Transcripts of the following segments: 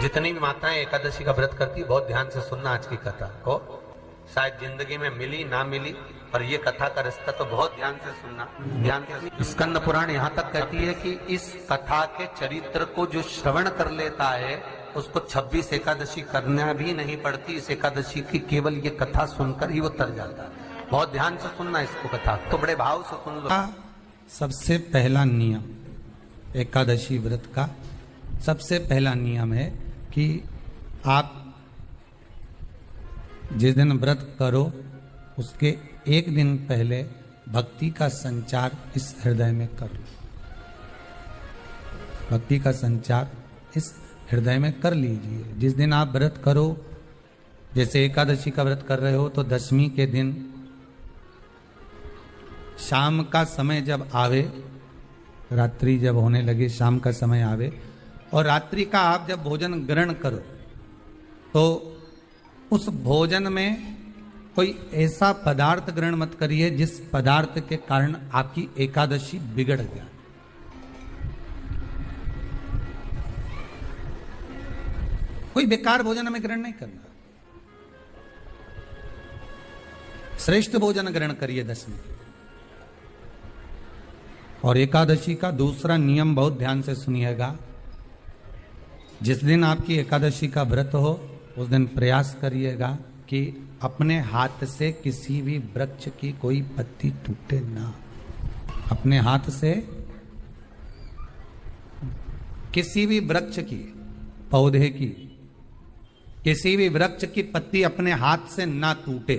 जितनी भी माताएं एकादशी का व्रत करती, बहुत ध्यान से सुनना आज की कथा को। शायद जिंदगी में मिली ना मिली, पर ये कथा का रिश्ता तो बहुत ध्यान से सुनना। ध्यान से स्कंद पुराण यहाँ तक कहती है कि इस कथा के चरित्र को जो श्रवण कर लेता है उसको 26 एकादशी करना भी नहीं पड़ती। इस एकादशी की केवल ये कथा सुनकर ही वो तर जाता है। बहुत ध्यान से सुनना इसको, कथा तो बड़े भाव से सुन लो। सबसे पहला नियम एकादशी व्रत का सबसे पहला नियम है कि आप जिस दिन व्रत करो उसके एक दिन पहले भक्ति का संचार इस हृदय में कर लो। भक्ति का संचार इस हृदय में कर लीजिए। जिस दिन आप व्रत करो, जैसे एकादशी का व्रत कर रहे हो तो दशमी के दिन शाम का समय जब आवे, रात्रि जब होने लगे, शाम का समय आवे और रात्रि का आप जब भोजन ग्रहण करो तो उस भोजन में कोई ऐसा पदार्थ ग्रहण मत करिए जिस पदार्थ के कारण आपकी एकादशी बिगड़ जाए। कोई बेकार भोजन हमें ग्रहण नहीं करना। श्रेष्ठ भोजन ग्रहण करिए दशमी। और एकादशी का दूसरा नियम बहुत ध्यान से सुनिएगा। जिस दिन आपकी एकादशी का व्रत हो उस दिन प्रयास करिएगा कि अपने हाथ से किसी भी वृक्ष की कोई पत्ती टूटे ना। अपने हाथ से किसी भी वृक्ष की, पौधे की, किसी भी वृक्ष की पत्ती अपने हाथ से ना टूटे।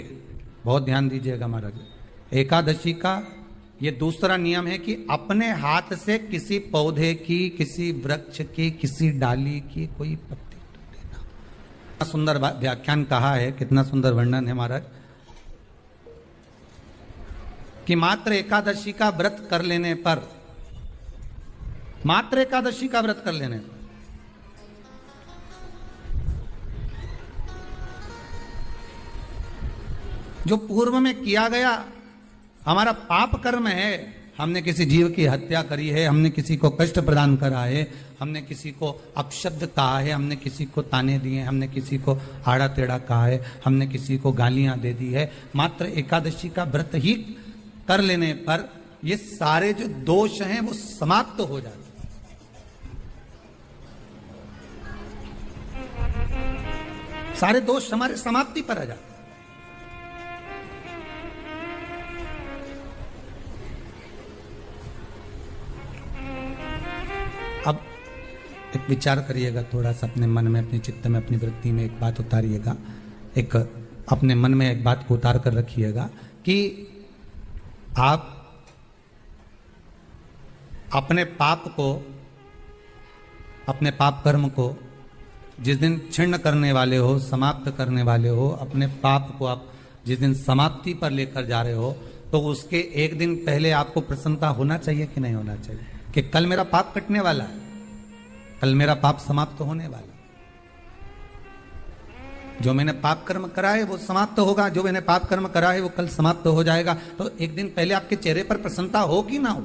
बहुत ध्यान दीजिएगा महाराज। एकादशी का ये दूसरा नियम है कि अपने हाथ से किसी पौधे की, किसी वृक्ष की, किसी डाली की कोई पत्ती टूटे ना। कितना सुंदर व्याख्यान कहा है, कितना सुंदर वर्णन है महाराज कि मात्र एकादशी का व्रत कर लेने पर, मात्र एकादशी का व्रत कर लेने पर जो पूर्व में किया गया हमारा पाप कर्म है, हमने किसी जीव की हत्या करी है, हमने किसी को कष्ट प्रदान करा है, हमने किसी को अपशब्द कहा है, हमने किसी को ताने दिए, हमने किसी को आड़ा टेढ़ा कहा है, हमने किसी को गालियां दे दी है, मात्र एकादशी का व्रत ही कर लेने पर ये सारे जो दोष हैं वो समाप्त हो जाते हैं। सारे दोष हमारे समाप्ति पर आ जाते हैं। अब एक विचार करिएगा थोड़ा सा अपने मन में, अपने चित्त में, अपनी वृत्ति में एक बात उतारिएगा। एक अपने मन में एक बात को उतार कर रखिएगा कि आप अपने पाप को, अपने पाप कर्म को जिस दिन छिन्न करने वाले हो, समाप्त करने वाले हो, अपने पाप को आप जिस दिन समाप्ति पर लेकर जा रहे हो तो उसके एक दिन पहले आपको प्रसन्नता होना चाहिए कि नहीं होना चाहिए कि कल मेरा पाप कटने वाला है, कल मेरा पाप समाप्त होने वाला। जो मैंने पाप कर्म करा है वो समाप्त होगा, जो मैंने पाप कर्म करा है वो कल समाप्त हो जाएगा। तो एक दिन पहले आपके चेहरे पर प्रसन्नता हो कि ना हो?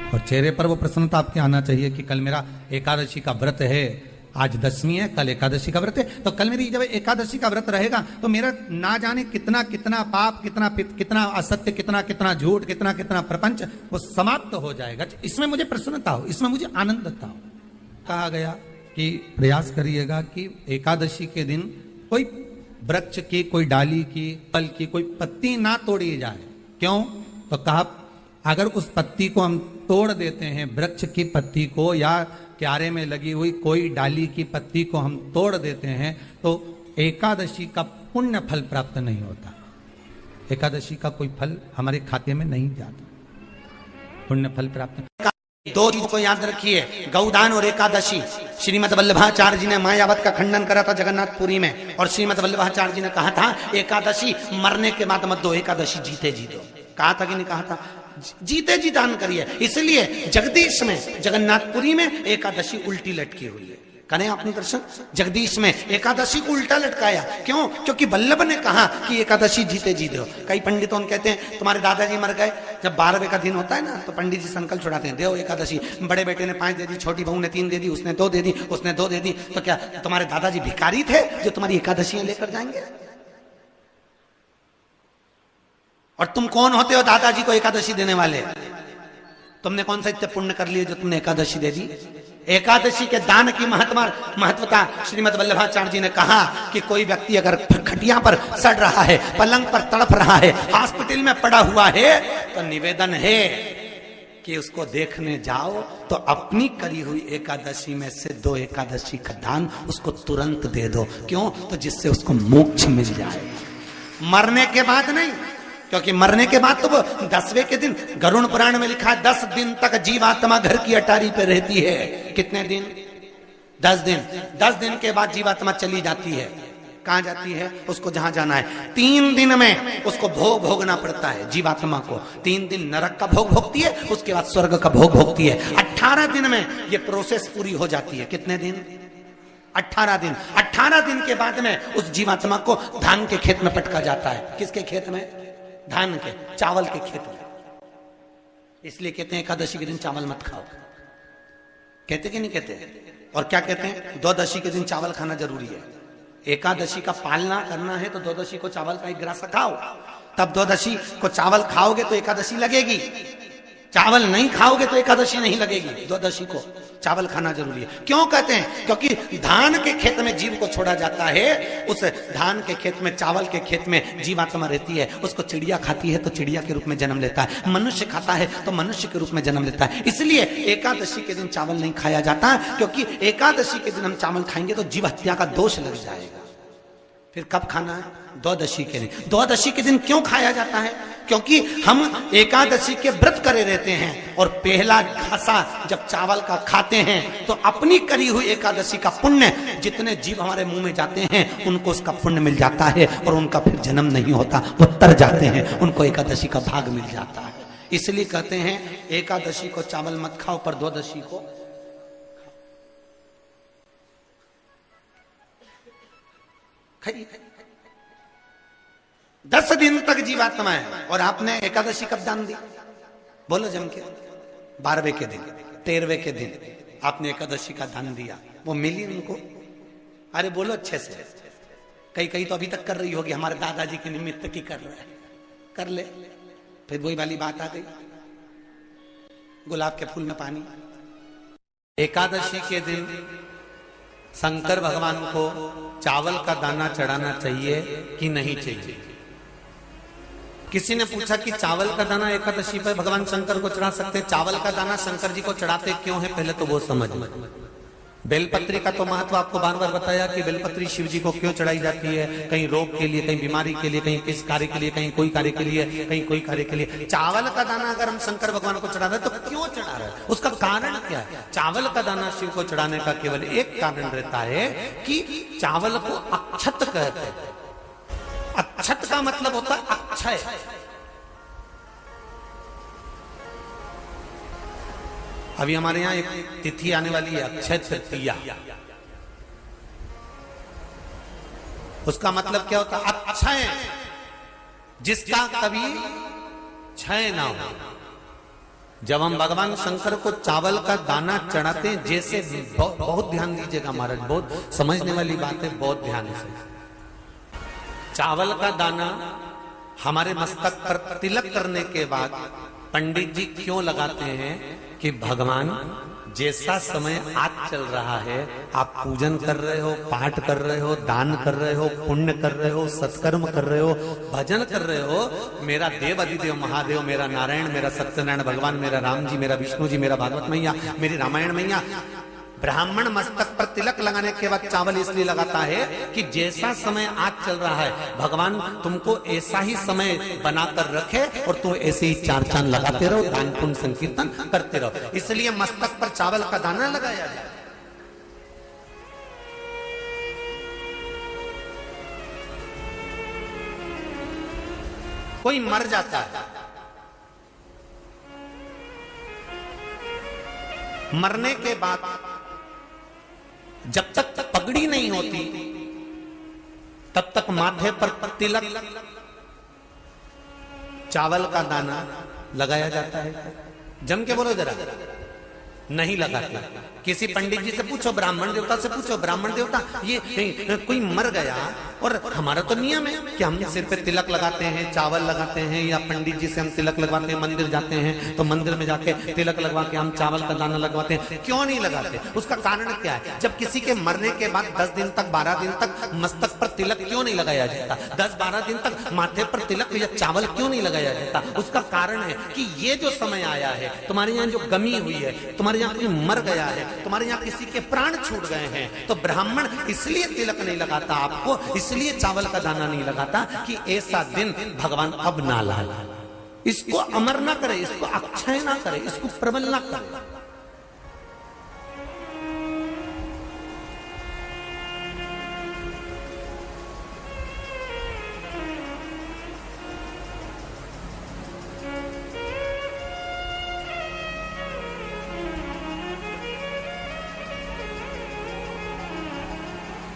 और चेहरे पर वो प्रसन्नता आपके आना चाहिए कि कल मेरा एकादशी का व्रत है, आज दशमी है, कल एकादशी का व्रत है, तो कल मेरी जब एकादशी का व्रत रहेगा तो मेरा ना जाने कितना कितना पाप, कितना असत्य, कितना झूठ, कितना प्रपंच वो समाप्त हो जाएगा। इसमें मुझे प्रसन्नता हो, इसमें मुझे आनंदता हो। कहा गया कि प्रयास करिएगा कि एकादशी के दिन कोई वृक्ष की, कोई डाली की, फल की कोई पत्ती ना तोड़ी जाए। क्यों? तो कहा अगर उस पत्ती को हम तोड़ देते हैं, वृक्ष की पत्ती को या क्यारे में लगी हुई कोई डाली की पत्ती को हम तोड़ देते हैं तो एकादशी का पुण्य फल प्राप्त नहीं होता। एकादशी का कोई फल हमारे खाते में नहीं जाता, पुण्य फल प्राप्त। दो चीजों को याद रखिए, गौदान और एकादशी। श्रीमद वल्लभाचार्य जी ने मायावत का खंडन करा था जगन्नाथपुरी में, और श्रीमद वल्लभाचार्य जी ने कहा था एकादशी मरने के बाद मत दो, एकादशी जीते जी दो। कहा था कि नहीं कहा था? जीते जी दान करिए। इसलिए जगदीश में, जगन्नाथपुरी में एकादशी उल्टी लटकी हुई है। करें आपने दर्शन। जगदीश में एकादशी को उल्टा लटकाया, क्यों? क्योंकि वल्लभ ने कहा कि एकादशी जीते जी दो। कई पंडितों कहते हैं तुम्हारे दादाजी मर गए, जब 12वें का दिन होता है ना तो पंडित जी संकल्प छुड़ाते हैं, देव एकादशी। बड़े बेटे ने 5 दे दी, छोटी बहू ने 3 दे दी, उसने 2 दे दी, उसने 2 दे दी, तो क्या तुम्हारे दादाजी भिखारी थे जो तुम्हारी एकादशियां लेकर जाएंगे? और तुम कौन होते हो दादाजी को एकादशी देने वाले? तुमने कौन सा इतने पुण्य कर लिए जो तुमने एकादशी दे दी? एकादशी के दान की महत्वता श्रीमद् वल्लभाचार्य जी ने कहा कि कोई व्यक्ति अगर खटिया पर सड़ रहा है, पलंग पर तड़प रहा है, हॉस्पिटल में पड़ा हुआ है, तो निवेदन है कि उसको देखने जाओ तो अपनी करी हुई एकादशी में से 2 एकादशी का दान उसको तुरंत दे दो। क्यों? तो जिससे उसको मोक्ष मिल जाए, मरने के बाद नहीं। क्योंकि मरने के बाद तो वो 10वें के दिन, गरुड़ पुराण में लिखा है 10 दिन तक जीवात्मा घर की अटारी पे रहती है। कितने दिन? 10 दिन। 10 दिन के बाद जीवात्मा चली जाती है। कहां जाती है? उसको जहां जाना है। 3 दिन में उसको भोग भोगना पड़ता है जीवात्मा को। 3 दिन नरक का भोग भोगती है, उसके बाद स्वर्ग का भोग भोगती है। 18 दिन में ये प्रोसेस पूरी हो जाती है। कितने दिन? 18 दिन। 18 दिन के बाद में उस जीवात्मा को धान के खेत में पटका जाता है। किसके खेत में? धान के, चावल के खेत में। इसलिए कहते हैं एकादशी के दिन चावल मत खाओ। कहते कि नहीं कहते? और क्या कहते हैं? द्वादशी के दिन चावल खाना जरूरी है। एकादशी का पालना करना है तो द्वादशी को चावल का 1 ग्रास खाओ, तब द्वादशी को चावल खाओगे तो एकादशी लगेगी। चावल नहीं खाओगे तो एकादशी नहीं लगेगी। द्वादशी को चावल खाना जरूरी है। क्यों कहते हैं? क्योंकि धान के खेत में जीव को छोड़ा जाता है, उस धान के खेत में, चावल के खेत में जीवात्मा रहती है। उसको चिड़िया खाती है तो चिड़िया के रूप में जन्म लेता है, मनुष्य खाता है तो मनुष्य के रूप में जन्म लेता है। इसलिए एकादशी के दिन चावल नहीं खाया जाता, क्योंकि एकादशी के दिन हम चावल खाएंगे तो जीव हत्या का दोष लग जाएगा। फिर कब खाना है? द्वादशी के दिन। द्वादशी के दिन क्यों खाया जाता है? क्योंकि हम एकादशी के व्रत करे रहते हैं, और पहला घासा जब चावल का खाते हैं तो अपनी करी हुई एकादशी का पुण्य, जितने जीव हमारे मुंह में जाते हैं उनको उसका पुण्य मिल जाता है, और उनका फिर जन्म नहीं होता, वो तर जाते हैं, उनको एकादशी का भाग मिल जाता है। इसलिए कहते हैं एकादशी को चावल मत खाओ, पर द्वादशी को खाइए। 10 दिन तक जीवात्मा है, और आपने एकादशी कब दान दी? बोलो जम के। 12वें के दिन, 13वें के दिन आपने एकादशी का दान दिया, वो मिली उनको? अरे बोलो अच्छे से। कई तो अभी तक कर रही होगी, हमारे दादाजी के निमित्त की कर रहे हैं, कर ले। फिर वही वाली बात आ गई, गुलाब के फूल में पानी। एकादशी के दिन शंकर भगवान को चावल का दाना चढ़ाना चाहिए कि नहीं चाहिए? किसी ने पूछा कि चावल का दाना एकादशी पर भगवान शंकर को चढ़ा सकते हैं, चावल का दाना शंकर जी को चढ़ाते क्यों है? पहले तो वो समझ। बेलपत्री का तो महत्व आपको बार बार बताया कि बेलपत्री शिव जी को क्यों चढ़ाई जाती है। कहीं रोग के लिए, कहीं बीमारी के लिए, कहीं किस कार्य के लिए, कहीं कोई कार्य के लिए, कहीं कोई कार्य के लिए। चावल का दाना अगर हम शंकर भगवान को चढ़ा रहे हैं तो क्यों चढ़ा रहे हैं? उसका कारण क्या है? चावल का दाना शिव को चढ़ाने का केवल एक कारण रहता है कि चावल को अक्षत कहते हैं। अक्षत का मतलब होता है अक्षय। अभी हमारे यहां एक तिथि आने वाली है, अक्षय तृतीया। उसका मतलब क्या होता है? अक्षय, जिसका कभी क्षय ना हो। जब हम भगवान शंकर को चावल का दाना चढ़ाते हैं, जैसे बहुत ध्यान दीजिएगा महाराज, बहुत समझने वाली बात है, बहुत ध्यान से। चावल का दाना हमारे मस्तक पर तिलक करने के बाद पंडित जी क्यों लगाते हैं? कि भगवान जैसा समय आज चल रहा है, आप पूजन कर रहे हो, पाठ कर रहे हो, दान कर रहे हो, पुण्य कर रहे हो, सत्कर्म कर रहे हो, भजन कर रहे हो, मेरा देव अधिदेव महादेव, मेरा नारायण, मेरा सत्यनारायण भगवान, मेरा राम जी, मेरा विष्णु जी, मेरा भागवत मैया, मेरी रामायण मैया, ब्राह्मण मस्तक पर तिलक लगाने के बाद चावल इसलिए लगाता है कि जैसा समय आज चल रहा है, भगवान तुमको ऐसा ही समय बनाकर रखे और तुम ऐसे ही 4 चांद लगाते रहो, दान पुण्य संकीर्तन करते रहो। इसलिए मस्तक पर चावल का दाना लगाया जाए। कोई मर जाता है, मरने के बाद जब तक पगड़ी नहीं होती तब तक माथे पर तिलक, चावल का दाना लगाया जाता है? जम के बोलो जरा। नहीं लगाते। किसी पंडित जी से पूछो, ब्राह्मण देवता से पूछो, ब्राह्मण देवता ये कोई मर गया और हमारा तो नियम है कि हम सिर पे तिलक लगाते हैं, चावल लगाते हैं, या पंडित जी से हम तिलक लगवाते हैं, मंदिर जाते हैं तो मंदिर में जाके तिलक लगवा के हम चावल का दाना लगवाते हैं। क्यों नहीं लगाते? उसका कारण क्या है? जब किसी के मरने के बाद 10 दिन तक 12 दिन तक मस्तक पर तिलक क्यों नहीं लगाया जाता? 10-12 दिन तक माथे पर तिलक या चावल क्यों नहीं लगाया जाता? उसका कारण है कि ये जो समय आया है, तुम्हारे यहाँ जो गमी हुई है, तुम्हारे यहाँ कोई मर गया है, तुम्हारे यहाँ किसी के प्राण छूट गए हैं, तो ब्राह्मण इसलिए तिलक नहीं लगाता आपको, इसलिए चावल का दाना नहीं लगाता कि ऐसा दिन भगवान अब ना लाए, इसको अमर ना करे, इसको अक्षय ना करे, इसको प्रबल ना करे।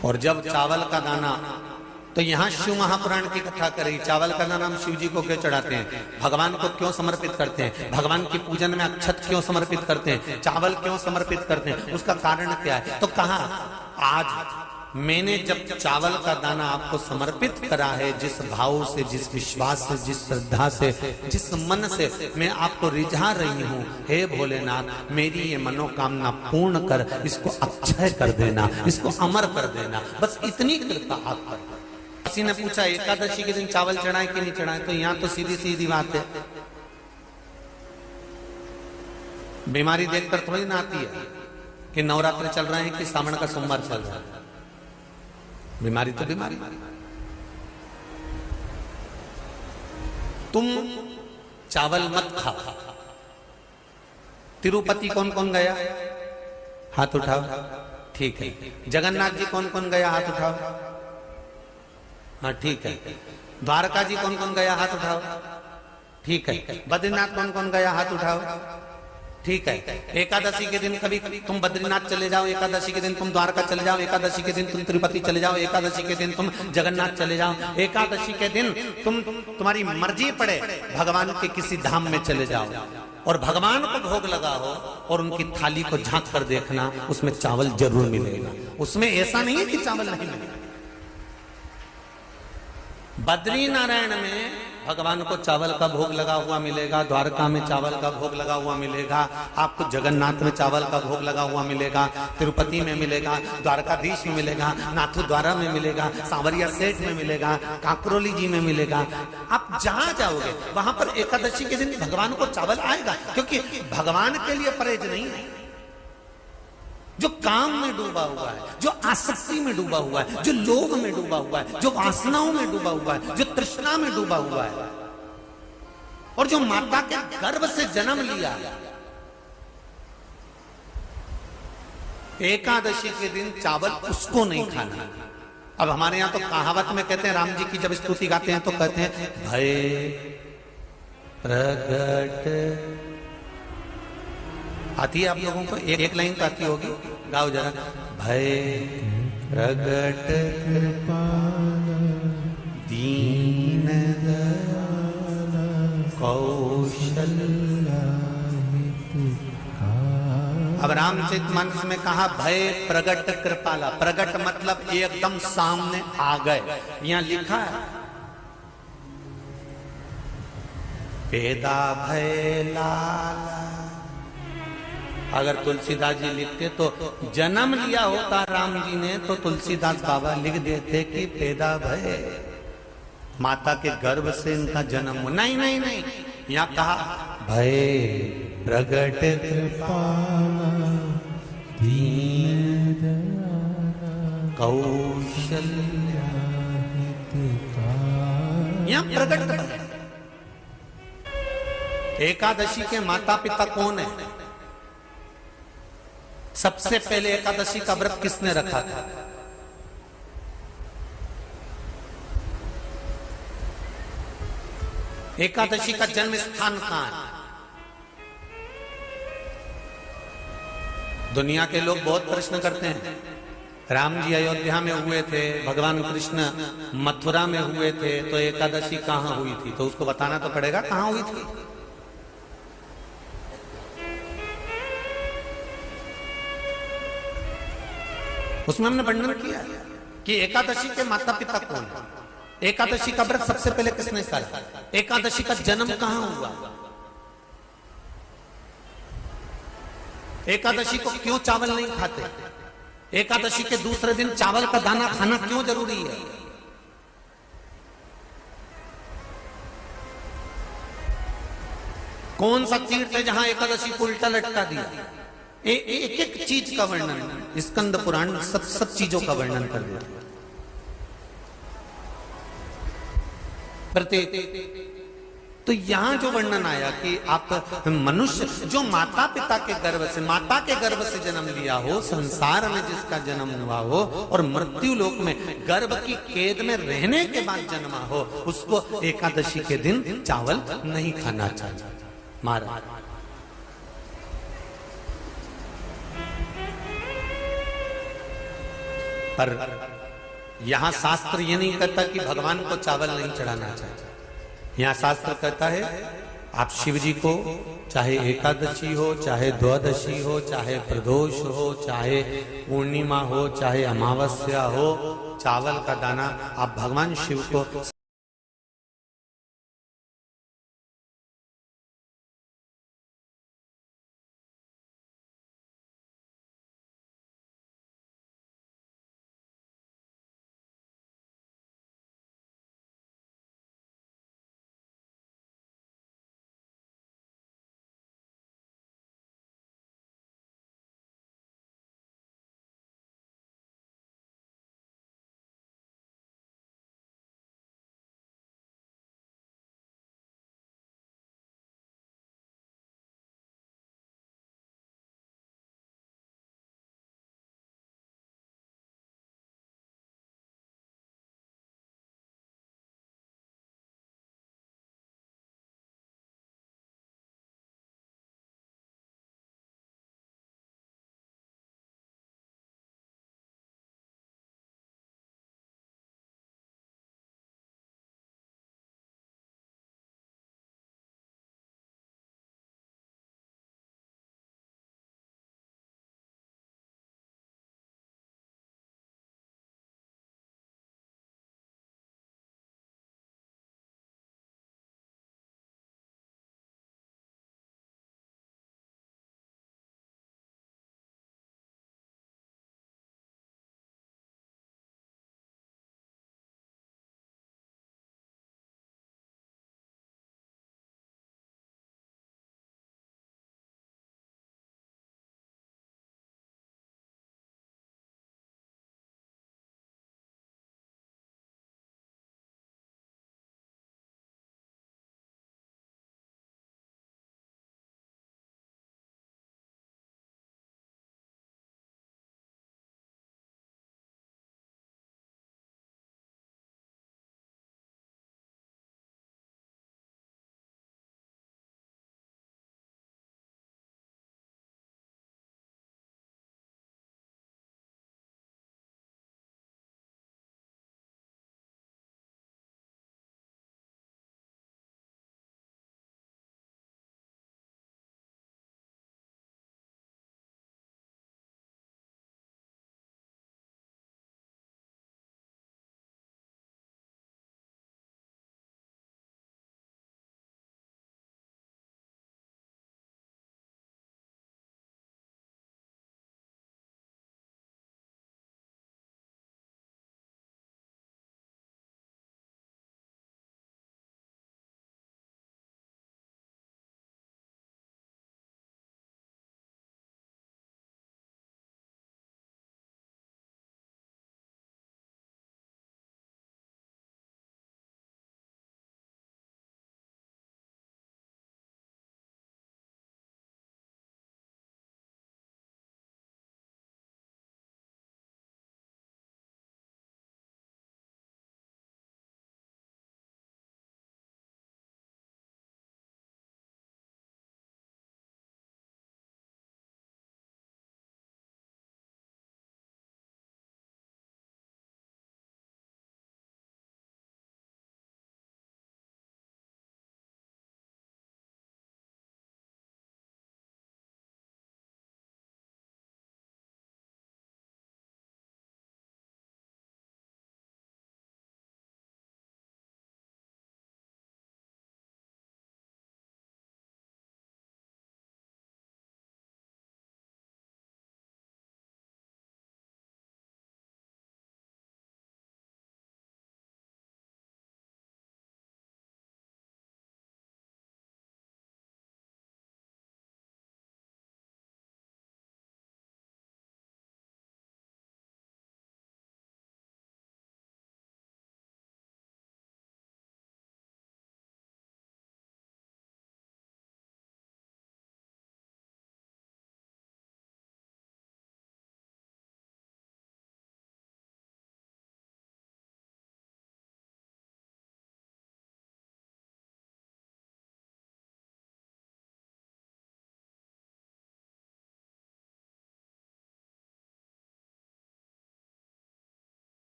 और जब चावल का दाना, तो यहां शिव महापुराण की कथा करी, चावल का दाना हम शिव जी को क्यों चढ़ाते हैं, भगवान को क्यों समर्पित करते हैं, भगवान की पूजन में अक्षत क्यों समर्पित करते हैं, चावल क्यों समर्पित करते हैं, उसका कारण क्या है? तो कहा आज मैंने जब चावल का दाना आपको समर्पित करा है, जिस भाव से, जिस विश्वास से, जिस श्रद्धा से, जिस मन से मैं आपको रिझा रही हूं, हे भोलेनाथ मेरी ये मनोकामना पूर्ण कर, इसको अक्षय कर देना, इसको अमर कर देना, बस इतनी कृपा आप कर। किसी ने पूछा एकादशी के दिन चावल चढ़ाए कि नहीं चढ़ाए, तो यहां तो सीधी सीधी बात है, बीमारी देखकर थोड़ी ना आती है कि नवरात्र चल रहे हैं कि सावन का सोमवार चल रहा है। बीमारी तो बीमारी। तुम चावल मत खाओ। तिरुपति कौन कौन गया? हाथ उठाओ। ठीक है। जगन्नाथ जी कौन कौन गया? हाथ उठाओ। हाँ ठीक है। द्वारका जी कौन कौन गया? हाथ उठाओ। ठीक है। बद्रीनाथ कौन कौन गया? हाथ उठाओ। ठीक है। एकादशी के दिन कभी तुम बद्रीनाथ चले जाओ, एकादशी के दिन तुम द्वारका चले जाओ, एकादशी के दिन तुम तिरुपति चले जाओ, एकादशी के दिन तुम जगन्नाथ चले जाओ, एकादशी के दिन तुम्हारी मर्जी पड़े भगवान के किसी धाम में चले जाओ और भगवान को भोग लगाओ और उनकी थाली को झांक कर देखना, उसमें चावल जरूर मिलेगा। उसमें ऐसा नहीं है कि चावल नहीं मिलेगा। बद्री नारायण में भगवान को चावल का भोग लगा हुआ मिलेगा, द्वारका में चावल का भोग लगा हुआ मिलेगा, आपको जगन्नाथ में चावल का भोग लगा हुआ मिलेगा, तिरुपति में मिलेगा, द्वारकाधीश में मिलेगा, नाथू द्वारा में मिलेगा, सांवरिया सेठ में मिलेगा, काकरोली जी में मिलेगा। आप जहां जाओगे वहां पर एकादशी के दिन भगवान को चावल आएगा, क्योंकि भगवान के लिए परहेज नहीं है। जो काम में डूबा हुआ है, जो आसक्ति में डूबा हुआ है, जो लोभ में डूबा हुआ है, जो वासनाओं में डूबा हुआ है, जो तृष्णा में डूबा हुआ है, और जो माता के गर्भ से जन्म लिया, एकादशी के दिन चावल उसको नहीं खाना। अब हमारे यहां तो कहावत में कहते हैं, राम जी की जब स्तुति गाते हैं तो कहते हैं, भय प्रगट। आती है आप लोगों को? एक लाइन तो आती होगी, गाओ जरा। भय प्रगट दीन कौशल। अब रामचरितमानस में कहा भय प्रगट कृपाला। प्रगट मतलब एकदम सामने आ गए। यहां लिखा है पेदा भय लाला। अगर तुलसीदास जी लिखते तो जन्म लिया होता राम जी ने तो तुलसीदास बाबा लिख देते कि पैदा भय, माता के गर्भ से इनका जन्म। नहीं नहीं नहीं, यहाँ कहा भय प्रगट कृपाला दीन कौशल्या। यहाँ प्रगट भय। एकादशी के माता पिता कौन है? सबसे पहले एकादशी का व्रत किसने रखा था? एकादशी का जन्म स्थान कहां है? दुनिया के लोग बहुत प्रश्न करते हैं राम जी अयोध्या में हुए थे, भगवान कृष्ण मथुरा में हुए थे, तो एकादशी कहाँ हुई थी? तो उसको बताना तो पड़ेगा कहाँ हुई थी। उसमें हमने वर्णन किया कि एकादशी के माता पिता कौन है, एकादशी का व्रत सबसे पहले किसने करा, एकादशी का जन्म कहां हुआ, एकादशी को क्यों चावल नहीं खाते, एकादशी के दूसरे दिन चावल का दाना खाना क्यों जरूरी है। कौन सा तीर्थ है जहां एकादशी को उल्टा लटका दिया। एक एक चीज का वर्णन स्कंद पुराण सब चीजों का वर्णन कर देता है। प्रत्येक तो यहां जो वर्णन आया कि आप मनुष्य जो माता पिता के गर्भ से, माता के गर्भ से जन्म लिया हो, संसार में जिसका जन्म हुआ हो और मृत्यु लोक में गर्भ की कैद में रहने के बाद जन्मा हो, उसको एकादशी के दिन चावल नहीं खाना चाहिए। महाराज पर यहां शास्त्र ये नहीं कहता कि भगवान को चावल नहीं चढ़ाना चाहिए। यहां शास्त्र कहता है आप शिव जी को चाहे एकादशी हो, चाहे द्वादशी हो, चाहे प्रदोष हो, चाहे पूर्णिमा हो, चाहे अमावस्या हो, चावल का दाना आप भगवान शिव को